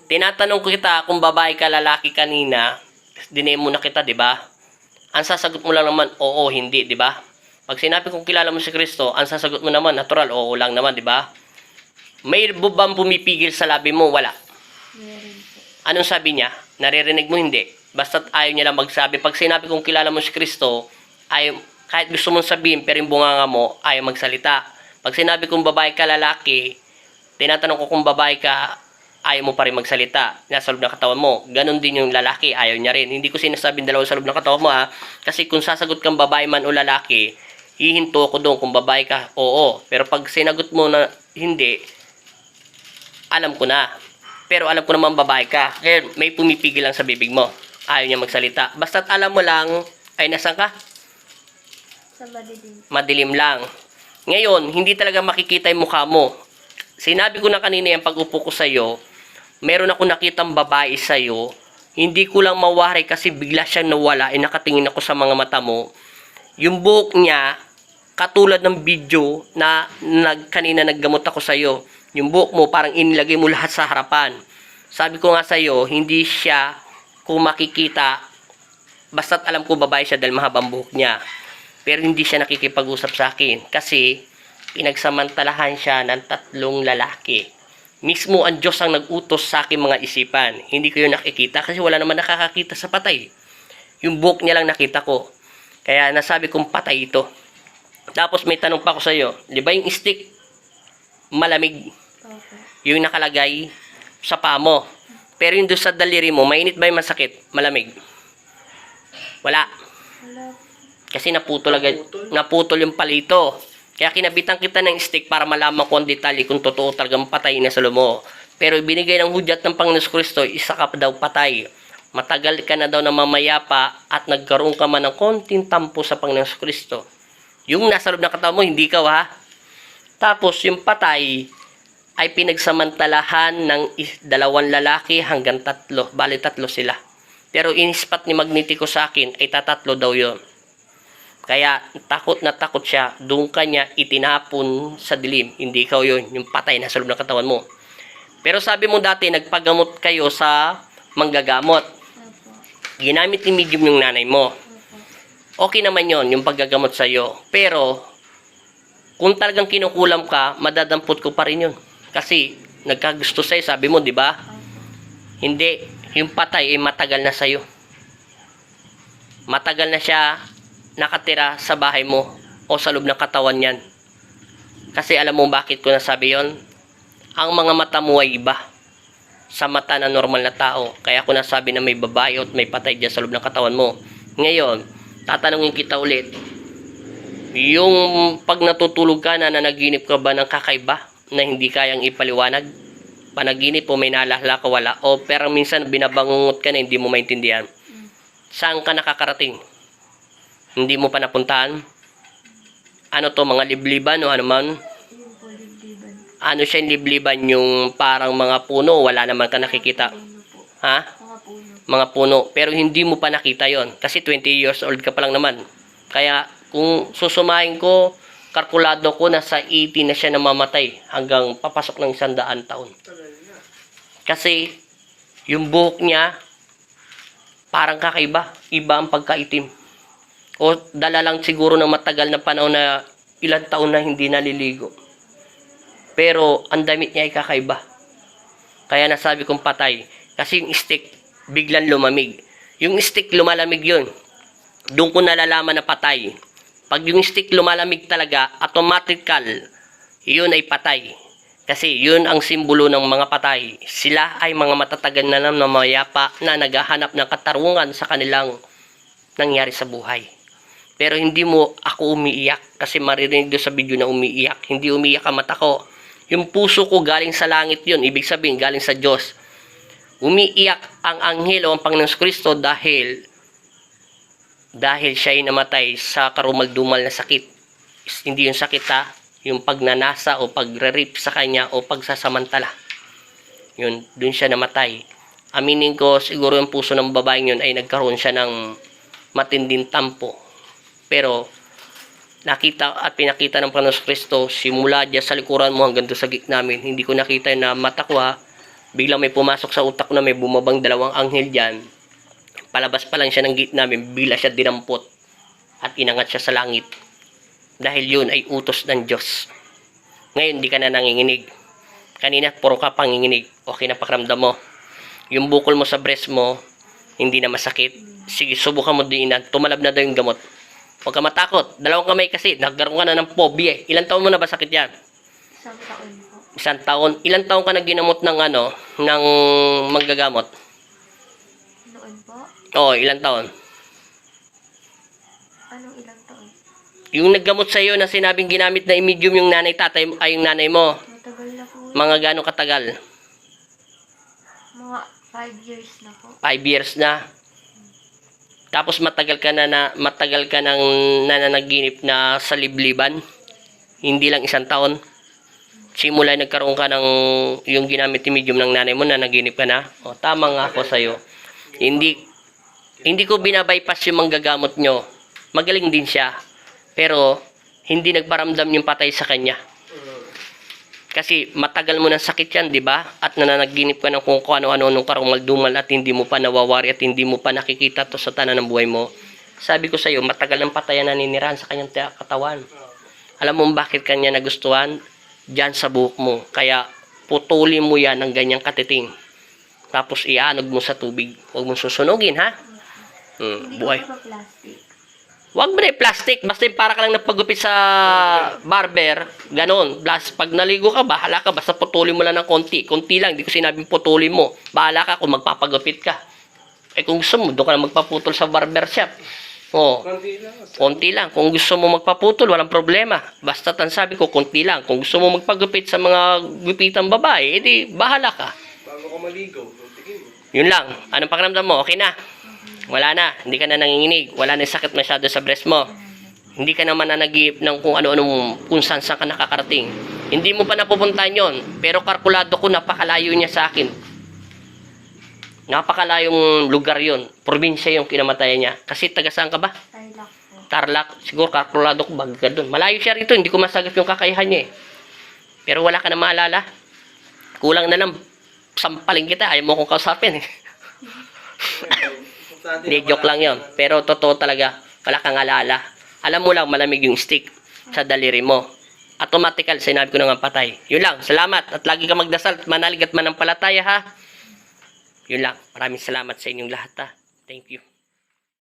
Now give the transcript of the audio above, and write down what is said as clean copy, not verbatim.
Tinatanong ko kita kung babae ka, lalaki kanina, dinemo na kita, di ba? Ang sasagot mo lang naman, oo, hindi, di ba? Pag sinabi kong kilala mo si Kristo, ang sasagot mo naman, natural, oo lang naman, di ba? May bubang pumipigil sa labi mo? Wala. Meron po. Anong sabi niya? Naririnig mo? Hindi. Basta't ayaw niya lang magsabi. Pag sinabi kong kilala mo si Kristo, ayaw, kahit gusto mong sabihin, pero yung bunganga mo, ayaw magsalita. Pag sinabi kong babae ka, lalaki, tinatanong ko kung babae ka, ayaw mo pa rin magsalita. Nasa loob ng katawan mo. Ganon din yung lalaki, ayaw niya rin. Hindi ko sinasabing dalawa sa loob ng katawan mo, ha. Kasi kung sasagot kang babae man o lalaki, hihinto ako doon kung babae ka, oo. Pero pag sinagot mo na hindi, alam ko na. Pero alam ko naman babae ka. Kaya may pumipigil lang sa bibig mo. Ayaw niya magsalita. Basta't alam mo lang, ay nasan ka? Sa madilim. Madilim lang. Ngayon, hindi talaga makikita yung mukha mo. Sinabi ko na kanina yung pag-upo ko sa'yo, meron ako nakitang babae sa'yo, hindi ko lang mawari kasi bigla siyang nawala, nakatingin ako sa mga mata mo. Yung buhok niya, katulad ng video na kanina naggamot ako sa'yo, yung buhok mo parang inilagay mo lahat sa harapan. Sabi ko nga sa'yo, hindi siya, kung makikita, basta't alam ko babae siya dahil mahabang buhok niya. Pero hindi siya nakikipag-usap sa akin kasi pinagsamantalahan siya ng 3 lalaki. Mismo ang Diyos ang nag-utos sa aking mga isipan. Hindi ko yun nakikita kasi wala naman nakakakita sa patay. Yung buhok niya lang nakita ko. Kaya nasabi kong patay ito. Tapos may tanong pa ako sa iyo. Di ba yung stick malamig? Okay. Yung nakalagay sa paa mo. Pero yung doon sa daliri mo, mainit ba yung masakit? Malamig? Wala. Wala. Kasi naputol yung palito. Kaya kinabitan kita ng stick para malaman ko ang detalye kung totoo talagang patay na sa mo. Pero binigay ng hudyat ng Panginoon Kristo, isa ka daw patay. Matagal ka na daw na mamayapa at nagkaroon ka man ng konting tampo sa Panginoon Kristo. Yung nasa loob ng katawan mo, hindi ka ha. Tapos yung patay ay pinagsamantalahan ng 2 lalaki hanggang 3. Bali 3 sila. Pero inispat ni Magnetico sa akin ay 3 daw yon. Kaya takot na takot siya, doon kanya itinapon sa dilim. Hindi ikaw yun, yung patay na sa loob ng katawan mo. Pero sabi mo dati, nagpagamot kayo sa manggagamot. Opo. Ginamit ni medium yung nanay mo. Opo. Okay naman yon yung paggagamot sa'yo. Pero, kung talagang kinukulam ka, madadampot ko pa rin yun. Kasi, nagkagusto sa'yo, sabi mo, di ba? Opo. Hindi, yung patay ay matagal na sa'yo. Matagal na siya nakatira sa bahay mo o sa loob ng katawan niyan. Kasi alam mo bakit ko nasabi yon? Ang mga mata mo ay iba sa mata ng normal na tao. Kaya ko nasabi na may babae at may patay dyan sa loob ng katawan mo. Ngayon, tatanungin kita ulit. Yung pag natutulog ka na nanaginip ka ba ng kakaiba na hindi kayang ipaliwanag? Panaginip o may naalala ka wala? O pero minsan binabangungot ka na hindi mo maintindihan? Saan ka nakakarating? Hindi mo pa napuntahan? Ano to, mga libliban o ano man? Yung po libliban. Ano siya yung libliban, yung parang mga puno, wala naman ka nakikita? Puno po. Ha? Mga puno. Mga puno. Pero hindi mo pa nakita yon kasi 20 years old ka pa lang naman. Kaya kung susumahin ko, kalkulado ko na sa 80 na siya namamatay hanggang papasok ng 100 taon. Kasi yung buhok niya parang kakaiba. Iba ang pagkaitim. O dala lang siguro ng matagal na panahon na ilang taon na hindi naliligo. Pero ang damit niya ay kakaiba. Kaya nasabi kong patay. Kasi yung stick biglang lumamig. Yung stick lumalamig yun. Doon ko nalalaman na patay. Pag yung stick lumalamig talaga, automatical, yun ay patay. Kasi yun ang simbolo ng mga patay. Sila ay mga matatagal na mayapa na naghahanap ng katarungan sa kanilang nangyari sa buhay. Pero hindi mo ako umiiyak kasi maririnig doon sa video na umiiyak. Hindi umiiyak ang mata ko. Yung puso ko galing sa langit yun. Ibig sabihin galing sa Diyos. Umiiyak ang anghel o ang Panginoon Kristo dahil siya ay namatay sa karumal-dumal na sakit. Hindi yung sakit ha. Yung pagnanasa o pagre-rape sa kanya o pagsasamantala. Yun, dun siya namatay. Aminin ko siguro yung puso ng babaeng yun ay nagkaroon siya ng matinding tampo. Pero nakita at pinakita ng Panginoon Kristo simula diyan sa likuran mo hanggang doon sa gitna namin. Hindi ko nakita na mata ko ha. Biglang may pumasok sa utak na may bumabang dalawang anghel dyan. Palabas pa lang siya ng gate namin, bigla siya dinampot. At inangat siya sa langit. Dahil yun ay utos ng Diyos. Ngayon, di ka na nanginginig. Kanina, puro ka panginginig. Okay na pakiramdam mo. Yung bukol mo sa breast mo, hindi na masakit. Sige, subukan mo din na. Tumalab na daw yung gamot. Huwag ka matakot. Dalawang kamay kasi. Nagkaroon ka na ng phobia eh. Ilan taon mo na ba sakit yan? Isang taon po. Isang taon. Ilan taon ka na ginamot ng ng manggagamot? Noon po? Oo, ilan taon? Anong ilang taon? Yung naggamot sa iyo na sinabing ginamit na medium yung tatay ay yung nanay mo. Matagal na po. Mga gano'ng katagal? Mga 5 years na po. 5 years na. Tapos matagal ka nang nananaginip na sa libliban. Hindi lang isang taon. Simula nagkaroon ka ng yung ginamit ni medium ng nanay mo na naginip ka na. O, tama nga ako sa iyo. Hindi ko binabypass yung manggagamot nyo. Magaling din siya. Pero hindi nagparamdam yung patay sa kanya. Kasi matagal mo ng sakit yan, di ba? At nananaginip ka ng kung ano-ano nung karumal-dumal at hindi mo pa nawawari at hindi mo pa nakikita to sa tanan ng buhay mo. Sabi ko sa iyo, matagal ng patayan naninirahan sa kanyang katawan. Alam mo bakit kanya nagustuhan? Diyan sa buhok mo. Kaya putulin mo yan ng ganyang katiting. Tapos ianog mo sa tubig. Huwag mong susunugin, ha? Hindi Buhay. ko pa plastic. Huwag mo na plastic. Basta yung para ka lang nagpagupit sa barber. Ganon. Pag naligo ka, bahala ka. Basta putulin mo lang ng konti. Konti lang. Hindi ko sinabing putulin mo. Bahala ka kung magpapagupit ka. Eh kung gusto mo, doon ka na magpaputol sa barber shop. Oh, konti lang. Kung gusto mo magpaputol, walang problema. Basta tan sabi ko, konti lang. Kung gusto mo magpagupit sa mga gupitang babae, edi bahala ka. Bago ka maligo, tigil mo. Yun lang. Anong pakiramdam mo? Okay na? Wala na. Hindi ka na nanginginig. Wala na sakit masyado sa breast mo. Hindi ka naman nanagip ng kung ano-anong kung saan ka nakakarating. Hindi mo pa napupuntahan yon. Pero kalkulado ko, napakalayo niya sa akin. Napakalayong lugar yon. Probinsya yung kinamatayan niya. Kasi taga saan ka ba? Tarlac po. Tarlac. Siguro kalkulado ko baga doon. Malayo siya rito. Hindi ko masagap yung kakayahan niya eh. Pero wala ka na maalala. Kulang na lang. Sampaling kita. Ayaw mo kong kausapin eh. Hindi, joke lang yon. Pero totoo talaga, wala kang alala. Alam mo lang, malamig yung stick sa daliri mo. Automatical, sinabi ko na nga patay. Yun lang, salamat. At lagi ka magdasal, manalig at manampalataya ha. Yun lang, maraming salamat sa inyong lahat ha. Thank you.